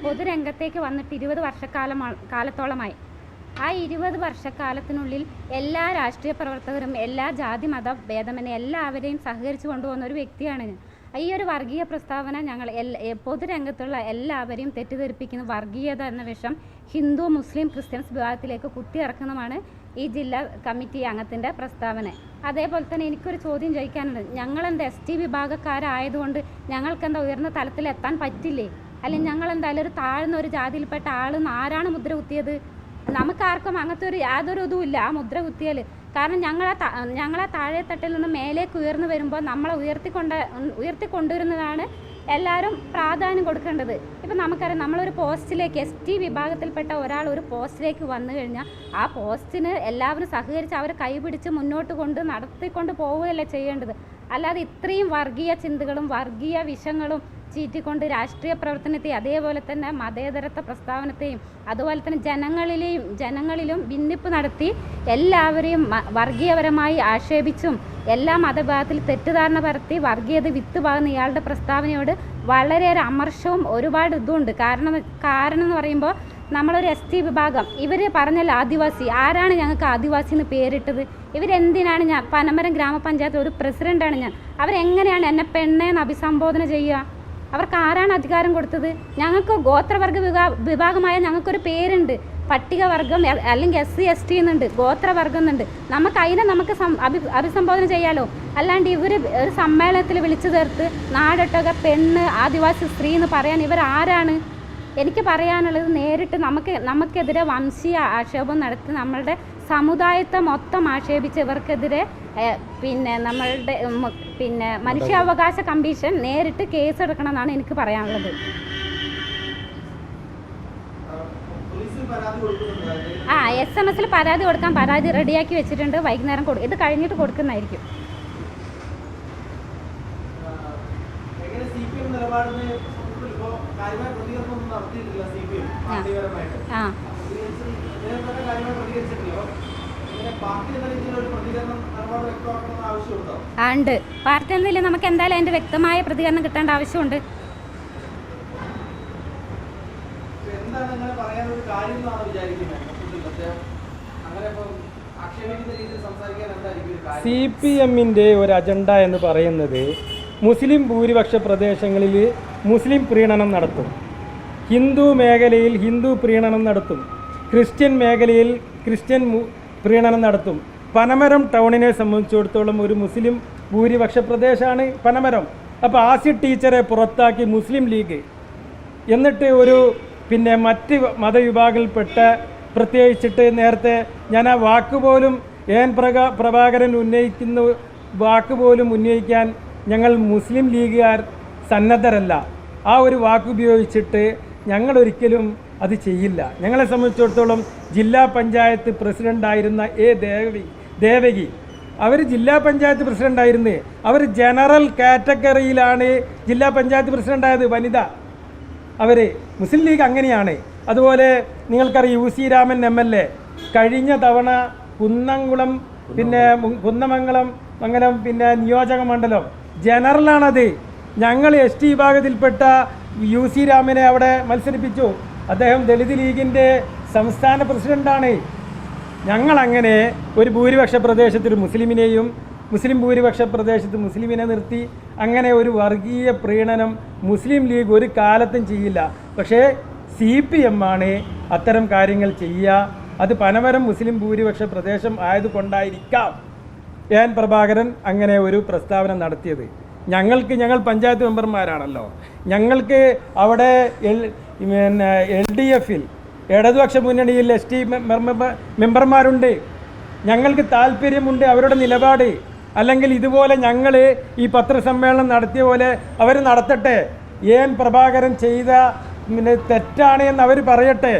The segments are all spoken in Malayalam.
പൊതുരംഗത്തേക്ക് വന്നിട്ട് 20 കാലത്തോളമായി. ആ 20 വർഷക്കാലത്തിനുള്ളിൽ എല്ലാ രാഷ്ട്രീയ പ്രവർത്തകരും, എല്ലാ ജാതി മത ഭേദമന്യേ എല്ലാവരെയും സഹകരിച്ചു കൊണ്ടുപോകുന്ന ഒരു വ്യക്തിയാണ് ഞാൻ. ഈ ഒരു വർഗീയ പ്രസ്താവന ഞങ്ങൾ പൊതുരംഗത്തുള്ള എല്ലാവരെയും തെറ്റിദ്ധരിപ്പിക്കുന്ന വർഗീയത എന്ന വിഷം ഹിന്ദു, മുസ്ലിം, ക്രിസ്ത്യൻസ് വിഭാഗത്തിലേക്ക് കുത്തിയിറക്കുന്നതാണ് ഈ ജില്ലാ കമ്മിറ്റി അംഗത്തിൻ്റെ പ്രസ്താവന. അതേപോലെ തന്നെ എനിക്കൊരു ചോദ്യം ചോദിക്കാനുണ്ട്. ഞങ്ങളെന്താ ST വിഭാഗക്കാരായതുകൊണ്ട് ഞങ്ങൾക്കെന്താ ഉയർന്ന തലത്തിൽ എത്താൻ പറ്റില്ലേ? അല്ലെങ്കിൽ ഞങ്ങളെന്തായാലും ഒരു താഴ്ന്ന ഒരു ജാതിയിൽപ്പെട്ട ആളെന്ന് ആരാണ് മുദ്ര കുത്തിയത്? നമുക്കാർക്കും അങ്ങനത്തെ യാതൊരു ഇതും ഇല്ല ആ മുദ്ര കുത്തിയാൽ. കാരണം ഞങ്ങളെ താഴെത്തട്ടിൽ നിന്ന് മേലേക്ക് ഉയർന്നു വരുമ്പോൾ നമ്മളെ ഉയർത്തിക്കൊണ്ടുവരുന്നതാണ് എല്ലാവരും പ്രാധാന്യം കൊടുക്കേണ്ടത്. ഇപ്പം നമുക്കറിയാം, നമ്മളൊരു പോസ്റ്റിലേക്ക് ST വിഭാഗത്തിൽപ്പെട്ട ഒരാൾ ഒരു പോസ്റ്റിലേക്ക് വന്നു കഴിഞ്ഞാൽ ആ പോസ്റ്റിന് എല്ലാവരും സഹകരിച്ച് അവരെ കൈപിടിച്ച് മുന്നോട്ട് നടത്തിക്കൊണ്ട് പോവുകയല്ലേ ചെയ്യേണ്ടത്. അല്ലാതെ ഇത്രയും വർഗീയ ചിന്തകളും വർഗീയ വിഷങ്ങളും ചീറ്റിക്കൊണ്ട് രാഷ്ട്രീയ പ്രവർത്തനത്തെ, അതേപോലെ തന്നെ മതേതരത്വ പ്രസ്താവനത്തെയും, അതുപോലെ തന്നെ ജനങ്ങളിലും ഭിന്നിപ്പ് നടത്തി എല്ലാവരെയും വർഗീയപരമായി ആക്ഷേപിച്ചും എല്ലാ മതവിഭാഗത്തിൽ തെറ്റിദ്ധാരണ പരത്തി വർഗീയത വിത്ത് പാകുന്ന ഇയാളുടെ പ്രസ്താവനയോട് വളരെയേറെ അമർഷവും ഒരുപാട് ഇതുണ്ട്. കാരണം എന്ന് പറയുമ്പോൾ നമ്മളൊരു ST വിഭാഗം, ഇവർ പറഞ്ഞല്ലോ ആദിവാസി. ആരാണ് ഞങ്ങൾക്ക് ആദിവാസി എന്ന് പേരിട്ടത്? ഇവരെന്തിനാണ്? ഞാൻ പനമരം ഗ്രാമപഞ്ചായത്ത് ഒരു പ്രസിഡൻ്റാണ് ഞാൻ. അവരെങ്ങനെയാണ് എന്നെ പെണ്ണേന്ന് അഭിസംബോധന ചെയ്യുക? അവർക്ക് ആരാണ് അധികാരം കൊടുത്തത്? ഞങ്ങൾക്ക് ഗോത്രവർഗ വിഭാഗമായ ഞങ്ങൾക്കൊരു പേരുണ്ട്, പട്ടികവർഗം അല്ലെങ്കിൽ SC ST എന്നുണ്ട്, ഗോത്രവർഗം എന്നുണ്ട്. നമുക്ക് അഭിസംബോധന ചെയ്യാലോ. അല്ലാണ്ട് ഇവർ ഒരു സമ്മേളനത്തിൽ വിളിച്ചു ചേർത്ത് നാടൊട്ടക പെണ്ണ്, ആദിവാസി സ്ത്രീ എന്ന് പറയാൻ ഇവരാരാണ്? എനിക്ക് പറയാനുള്ളത്, നേരിട്ട് നമുക്കെതിരെ വംശീയ ആക്ഷേപം നടത്തി നമ്മളുടെ സമുദായത്തെ മൊത്തം ആക്ഷേപിച്ച് ഇവർക്കെതിരെ മനുഷ്യാവകാശ കമ്മീഷൻ നേരിട്ട് കേസെടുക്കണമെന്നാണ് എനിക്ക് പറയാനുള്ളത്. SMS പരാതി കൊടുക്കാൻ പരാതി റെഡിയാക്കി വെച്ചിട്ടുണ്ട്. വൈകുന്നേരം ഇത് കഴിഞ്ഞിട്ട് കൊടുക്കുന്നതായിരിക്കും. ഉണ്ട്. പാർട്ടി എന്തെങ്കിലും നമുക്ക് എന്തായാലും അതിൻ്റെ വ്യക്തമായ പ്രതികരണം കിട്ടേണ്ട ആവശ്യമുണ്ട്. CPMന്റെ ഒരു അജണ്ട എന്ന് പറയുന്നത് മുസ്ലിം ഭൂരിപക്ഷ പ്രദേശങ്ങളിൽ മുസ്ലിം പ്രീണനം നടത്തും, ഹിന്ദു മേഖലയിൽ ഹിന്ദു പ്രീണനം നടത്തും, ക്രിസ്ത്യൻ മേഖലയിൽ ക്രിസ്ത്യൻ പ്രീണനം നടത്തും. പനമരം ടൗണിനെ സംബന്ധിച്ചിടത്തോളം ഒരു മുസ്ലിം ഭൂരിപക്ഷ പ്രദേശമാണ് പനമരം. അപ്പോൾ ആസിഡ് ടീച്ചറെ പുറത്താക്കി മുസ്ലിം ലീഗ്, എന്നിട്ട് ഒരു മറ്റ് മതവിഭാഗങ്ങളിൽപ്പെട്ട, പ്രത്യേകിച്ചിട്ട് നേരത്തെ ഞാൻ ആ വാക്കുപോലും പ്രഭാകരൻ ഉന്നയിക്കുന്ന വാക്കുപോലും ഉന്നയിക്കാൻ ഞങ്ങൾ മുസ്ലിം ലീഗുകാർ സന്നദ്ധരല്ല. ആ ഒരു വാക്കുപയോഗിച്ചിട്ട് ഞങ്ങളൊരിക്കലും അത് ചെയ്യില്ല. ഞങ്ങളെ സംബന്ധിച്ചിടത്തോളം ജില്ലാ പഞ്ചായത്ത് പ്രസിഡൻ്റായിരുന്ന ദേവകി, അവർ ജില്ലാ പഞ്ചായത്ത് പ്രസിഡൻ്റായിരുന്നു. അവർ ജനറൽ കാറ്റഗറിയിലാണ് ജില്ലാ പഞ്ചായത്ത് പ്രസിഡൻ്റായത്, വനിത. അവർ മുസ്ലിം ലീഗ് അങ്ങനെയാണ്. അതുപോലെ നിങ്ങൾക്കറിയാം UC രാമൻ MLA കഴിഞ്ഞ തവണ കുന്നംകുളം കുന്നമംഗലം നിയോജക മണ്ഡലം ജനറലാണത്. ഞങ്ങൾ ST വിഭാഗത്തിൽപ്പെട്ട UC രാമനെ അവിടെ മത്സരിപ്പിച്ചു. അദ്ദേഹം ദളിത് ലീഗിൻ്റെ സംസ്ഥാന പ്രസിഡൻ്റാണ്. ഞങ്ങളങ്ങനെ ഒരു ഭൂരിപക്ഷ പ്രദേശത്തൊരു മുസ്ലിമിനെയും മുസ്ലിം ഭൂരിപക്ഷ പ്രദേശത്ത് മുസ്ലിമിനെ നിർത്തി അങ്ങനെ ഒരു വർഗീയ പ്രീണനം മുസ്ലിം ലീഗ് ഒരു കാലത്തും ചെയ്യില്ല. പക്ഷേ CPM ആണ് അത്തരം കാര്യങ്ങൾ ചെയ്യുക. അത് പനമരം മുസ്ലിം ഭൂരിപക്ഷ പ്രദേശം ആയതുകൊണ്ടായിരിക്കാം പ്രഭാകരൻ അങ്ങനെ ഒരു പ്രസ്താവന നടത്തിയത്. ഞങ്ങൾ പഞ്ചായത്ത് മെമ്പർമാരാണല്ലോ. ഞങ്ങൾക്ക് അവിടെ LDFിൽ ഇടതുപക്ഷ മുന്നണിയിൽ ST മെമ്പർമാരുണ്ട്. ഞങ്ങൾക്ക് താല്പര്യമുണ്ട് അവരുടെ നിലപാട്. അല്ലെങ്കിൽ ഇതുപോലെ ഞങ്ങൾ ഈ പത്രസമ്മേളനം നടത്തിയ പോലെ അവർ നടത്തട്ടെ. പ്രഭാകരൻ ചെയ്ത തെറ്റാണ് എന്ന് അവർ പറയട്ടെ.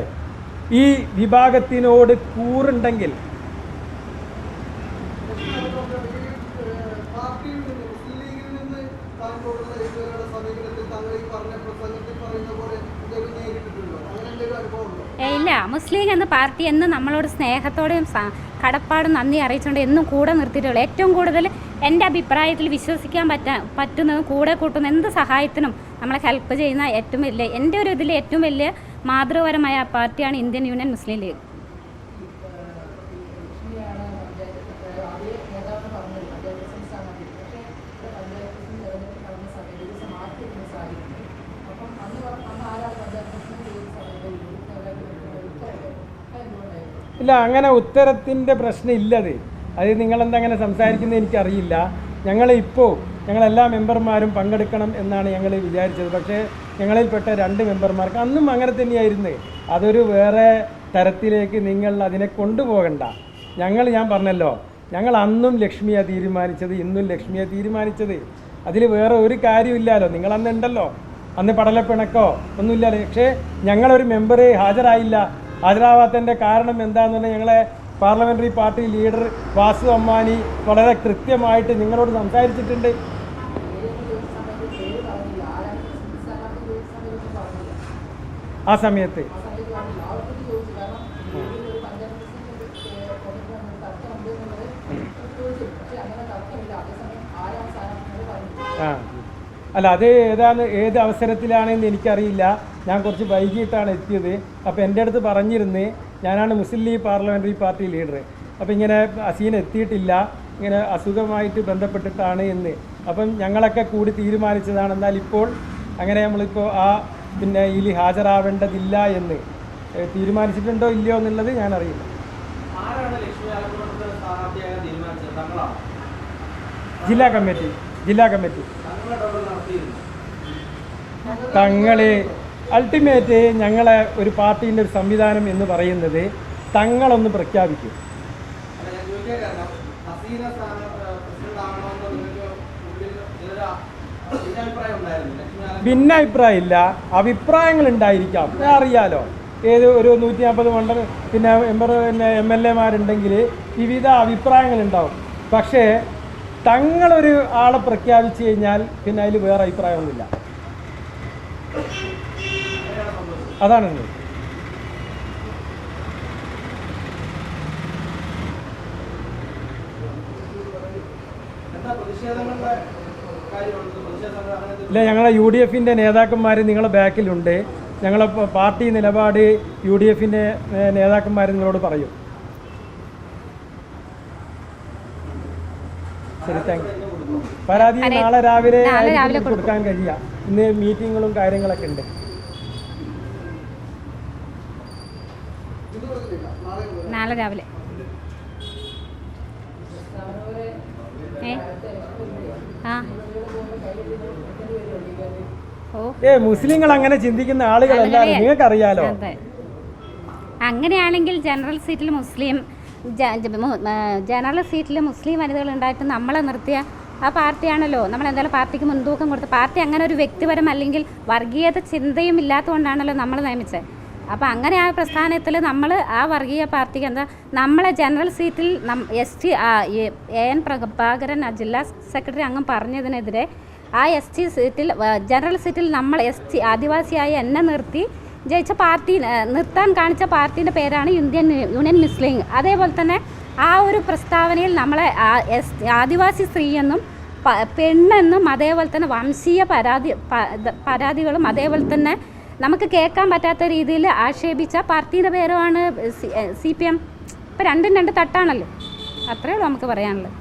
ഈ വിഭാഗത്തിനോട് കൂറുണ്ടെങ്കിൽ ഇല്ല. മുസ്ലിം ലീഗ് എന്ന പാർട്ടി എന്ന് നമ്മളോട് സ്നേഹത്തോടെയും കടപ്പാടും നന്ദി അറിയിച്ചുകൊണ്ട് എന്നും കൂടെ നിർത്തിയിട്ടുള്ളൂ. ഏറ്റവും കൂടുതൽ എൻ്റെ അഭിപ്രായത്തിൽ വിശ്വസിക്കാൻ പറ്റുന്നതും കൂടെ കൂട്ടുന്ന എന്ത് സഹായത്തിനും നമ്മളെ ഹെൽപ്പ് ചെയ്യുന്ന ഏറ്റവും വലിയ എൻ്റെ ഒരു ഇതിൽ ഏറ്റവും വലിയ മാതൃപരമായ പാർട്ടിയാണ് ഇന്ത്യൻ യൂണിയൻ മുസ്ലിം ലീഗ്. ഇല്ല, അങ്ങനെ ഉത്തരത്തിൻ്റെ പ്രശ്നം ഇല്ലത്. അത് നിങ്ങളെന്താ അങ്ങനെ സംസാരിക്കുന്നത് എനിക്കറിയില്ല. ഞങ്ങളെല്ലാ മെമ്പർമാരും പങ്കെടുക്കണം എന്നാണ് ഞങ്ങൾ വിചാരിച്ചത്. പക്ഷേ ഞങ്ങളിൽപ്പെട്ട 2 മെമ്പർമാർക്ക് അന്നും അങ്ങനെ തന്നെയായിരുന്നു. അതൊരു വേറെ തരത്തിലേക്ക് നിങ്ങൾ അതിനെ കൊണ്ടുപോകണ്ട. ഞാൻ പറഞ്ഞല്ലോ, ഞങ്ങൾ അന്നും ലക്ഷ്മിയാണ് തീരുമാനിച്ചത്, ഇന്നും ലക്ഷ്മിയാണ് തീരുമാനിച്ചത്. അതിൽ വേറെ ഒരു കാര്യമില്ലല്ലോ. നിങ്ങളന്ന് ഉണ്ടല്ലോ, അന്ന് പടലപ്പിണക്കോ ഒന്നുമില്ലല്ലോ. പക്ഷേ ഞങ്ങളൊരു മെമ്പർ ഹാജരാവാത്തതിൻ്റെ കാരണം എന്താണെന്ന് ഞങ്ങളെ പാർലമെൻ്ററി പാർട്ടി ലീഡർ വാസു അമ്മാനി വളരെ കൃത്യമായിട്ട് നിങ്ങളോട് സംസാരിച്ചിട്ടുണ്ട്. ആ സമയത്ത് അല്ല, അത് ഏത് അവസരത്തിലാണെന്ന് എനിക്കറിയില്ല. ഞാൻ കുറച്ച് വൈകിട്ടാണ് എത്തിയത്. അപ്പോൾ എൻ്റെ അടുത്ത് പറഞ്ഞിരുന്നു, ഞാനാണ് മുസ്ലിം ലീഗ് പാർലമെൻ്ററി പാർട്ടി ലീഡർ, അപ്പോൾ ഇങ്ങനെ അസീൻ എത്തിയിട്ടില്ല, ഇങ്ങനെ അസുഖമായിട്ട് ബന്ധപ്പെട്ടിട്ടാണ് എന്ന്. അപ്പം ഞങ്ങളൊക്കെ കൂടി തീരുമാനിച്ചതാണ്. എന്നാൽ ഇപ്പോൾ അങ്ങനെ നമ്മളിപ്പോൾ ഇതിൽ ഹാജരാവേണ്ടതില്ല എന്ന് തീരുമാനിച്ചിട്ടുണ്ടോ ഇല്ലയോ എന്നുള്ളത് ഞാനറിയില്ല. ജില്ലാ കമ്മിറ്റി തങ്ങളെ അൾട്ടിമേറ്റ് ഞങ്ങളെ ഒരു പാർട്ടീൻ്റെ ഒരു സംവിധാനം എന്ന് പറയുന്നത് തങ്ങളൊന്ന് പ്രഖ്യാപിക്കും. ഭിന്നാഭിപ്രായം ഇല്ല, അഭിപ്രായങ്ങൾ ഉണ്ടായിരിക്കാം. അറിയാലോ, ഒരു 140 മണ്ഡലം MLA-മാരുണ്ടെങ്കിൽ വിവിധ അഭിപ്രായങ്ങളുണ്ടാവും. പക്ഷേ തങ്ങളൊരു ആളെ പ്രഖ്യാപിച്ചു കഴിഞ്ഞാൽ പിന്നെ അതിൽ വേറെ അഭിപ്രായമൊന്നുമില്ല. അതാണ് ഇല്ല, ഞങ്ങളെ UDF-ൻ്റെ നേതാക്കന്മാർ നിങ്ങളെ ബാക്കിലുണ്ട്. ഞങ്ങളെ പാർട്ടി നിലപാട് UDF-ൻ്റെ നേതാക്കന്മാർ നിങ്ങളോട് പറയും. ശരി, താങ്ക് യു. പരാതി നാളെ രാവിലെ കൊടുക്കാൻ കഴിയാം. ഇന്ന് മീറ്റിങ്ങുകളും കാര്യങ്ങളൊക്കെ ഉണ്ട്. നാളെ രാവിലെ മുസ്ലിങ്ങൾ അങ്ങനെ ചിന്തിക്കുന്ന ആളുകളല്ല, നിങ്ങൾക്കറിയാലോ. അങ്ങനെയാണെങ്കിൽ ജനറൽ സീറ്റിൽ മുസ്ലിം വനിതകൾ ഉണ്ടായിട്ട് നമ്മളെ നിർത്തിയ ആ പാർട്ടിയാണല്ലോ. നമ്മളെന്തായാലും പാർട്ടിക്ക് മുൻതൂക്കം കൊടുത്ത്, പാർട്ടി അങ്ങനെ ഒരു വ്യക്തിപരം അല്ലെങ്കിൽ വർഗീയത ചിന്തയും ഇല്ലാത്തതുകൊണ്ടാണല്ലോ നമ്മൾ നിയമിച്ചത്. അപ്പോൾ അങ്ങനെ ആ പ്രസ്ഥാനത്തിൽ നമ്മൾ ആ വർഗീയ പാർട്ടിക്ക് നമ്മളെ ജനറൽ സീറ്റിൽ ST AN പ്രഭാകരൻ ജില്ലാ സെക്രട്ടറി അംഗം പറഞ്ഞതിനെതിരെ ആ ST സീറ്റിൽ ജനറൽ സീറ്റിൽ നമ്മൾ ആദിവാസിയായ എന്നെ നിർത്തി ജയിച്ച പാർട്ടി നിർത്താൻ കാണിച്ച പാർട്ടീൻ്റെ പേരാണ് ഇന്ത്യൻ യൂണിയൻ മുസ്ലിം ലീഗ്. അതേപോലെ തന്നെ ആ ഒരു പ്രസ്താവനയിൽ നമ്മളെ ആദിവാസി സ്ത്രീയെന്നും പെണ്ണെന്നും അതേപോലെ തന്നെ വംശീയ പരാതികളും അതേപോലെ തന്നെ നമുക്ക് കേൾക്കാൻ പറ്റാത്ത രീതിയിൽ ആക്ഷേപിച്ച പാർട്ടിയുടെ പേരുമാണ് CPM. ഇപ്പോൾ രണ്ടും രണ്ട് തട്ടാണല്ലോ. അത്രയേ ഉള്ളൂ നമുക്ക് പറയാനുള്ളത്.